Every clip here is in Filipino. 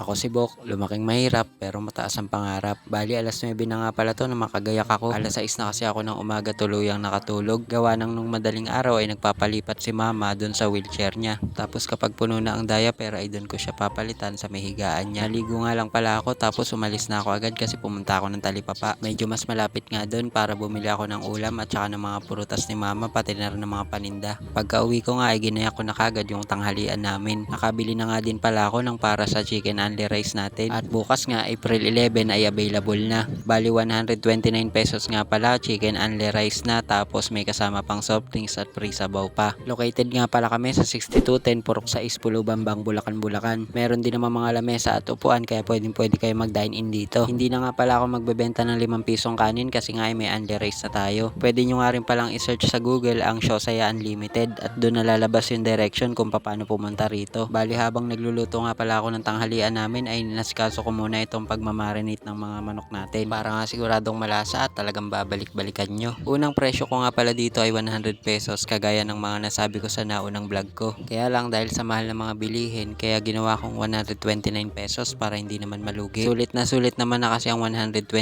Ako si Bok, lumaking mahirap pero mataas ang pangarap. Bali alas 9 na nga pala to na makagayak ako. Alas 6 na kasi ako ng umaga tuluyang nakatulog. Gawa ng nung madaling araw ay nagpapalipat si mama dun sa wheelchair niya. Tapos kapag puno na ang diaper ay dun ko siya papalitan sa may higaan niya. Naligo nga lang pala ako tapos umalis na ako agad kasi pumunta ako ng Talipapa. Medyo mas malapit nga dun para bumili ako ng ulam at saka ng mga prutas ni mama pati na rin ng mga paninda. Pagka uwi ko nga ay ginayak ko na kagad yung tanghalian namin. Nakabili na nga din pala ako ng para sa chicken only rice natin. At bukas nga April 11 ay available na. Bali 129 pesos nga pala chicken only rice na tapos may kasama pang soft drinks at free sabaw pa. Located nga pala kami sa 6210 Purok 6 Pulubambang, Bulacan. Meron din naman mga lamesa at upuan kaya pwede kayo mag-dine in dito. Hindi na nga pala ako magbebenta ng 5 pisong kanin kasi nga ay may only rice na tayo. Pwede nyo nga rin palang i-search sa Google ang Shosaya Unlimited at doon nalalabas yung direction kung paano pumunta rito. Bali habang nagluluto nga pala ako ng tanghalian namin ay nasikaso ko muna itong pagmamarinate ng mga manok natin para nga siguradong malasa at talagang babalik-balikan nyo. Unang presyo ko nga pala dito ay 100 pesos kagaya ng mga nasabi ko sa naunang vlog ko. Kaya lang dahil sa mahal ng mga bilihin kaya ginawa kong 129 pesos para hindi naman malugi. Sulit naman na kasi ang 129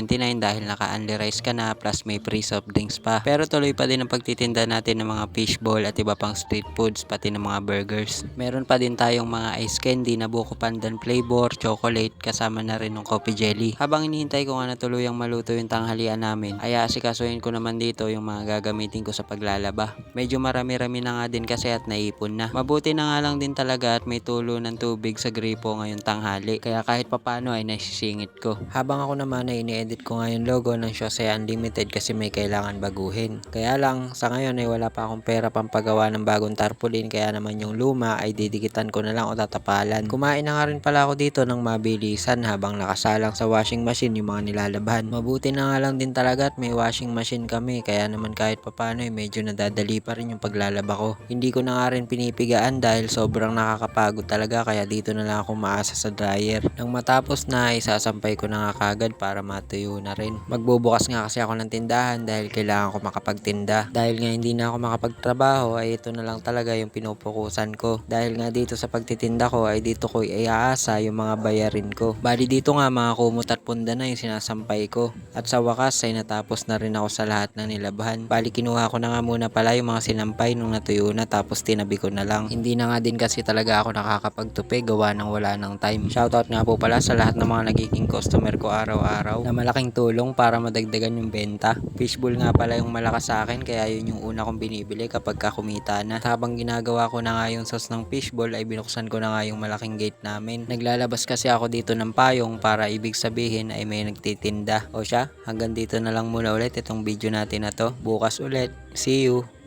dahil naka-only rice ka na plus may free soft drinks pa. Pero tuloy pa din ang pagtitinda natin ng mga fishball at iba pang street foods pati ng mga burgers. Meron pa din tayong mga ice candy na buko pandan flavor, chocolate, kasama na rin ng coffee jelly. Habang hinihintay ko nga na tuluyang maluto yung tanghalian namin, ay asikasuhin ko naman dito yung mga gagamitin ko sa paglalaba. Medyo marami-rami na nga din kasi at naipon na. Mabuti na nga lang din talaga at may tulo ng tubig sa gripo ngayong tanghali. Kaya kahit papano ay nasisingit ko. Habang ako naman ay ini-edit ko nga yung logo ng Shosaya Unlimited kasi may kailangan baguhin. Kaya lang sa ngayon ay wala pa akong pera pampagawa ng bagong tarpaulin kaya naman yung luma ay didikitan ko na lang o tatapalan. Kumain na nga rin pala ako dito ng mabilisan habang nakasalang sa washing machine yung mga nilalabahan. Mabuti na nga lang din talaga at may washing machine kami kaya naman kahit papano ay medyo nadadali pa rin yung paglalaba ko. Hindi ko na nga rin pinipigaan dahil sobrang nakakapagod talaga kaya dito na lang ako maasa sa dryer. Nang matapos na isasampay ko na nga kagad para matuyo na rin. Magbubukas nga kasi ako ng tindahan dahil kailangan ko makapagtinda. Dahil nga hindi na ako makapagtrabaho ay ito na lang talaga yung pinupukusan ko. Dahil nga dito sa pagtitinda ko ay dito ko iaasa yung mga bayarin ko. Bali dito nga mga kumot at punda na yung sinasampay ko. At sa wakas ay natapos na rin ako sa lahat ng nilabahan. Bali kinuha ko na nga muna pala yung mga sinampay nung natuyo na tapos tinabi ko na lang. Hindi na nga din kasi talaga ako nakakapagtupi gawa ng wala ng time. Shoutout nga po pala sa lahat ng mga nagiging customer ko araw-araw na malaking tulong para madagdagan yung benta. Fishbowl nga pala yung malakas sa akin kaya yun yung una kong binibili kapag kumita na. Habang ginagawa ko na nga yung sauce ng fishbowl ay binuksan ko na nga yung malaking gate namin. Naglalabas kasi ako dito ng payong para ibig sabihin ay may nagtitinda. O siya, hanggang dito na lang muna ulit itong video natin na to. Bukas ulit. See you!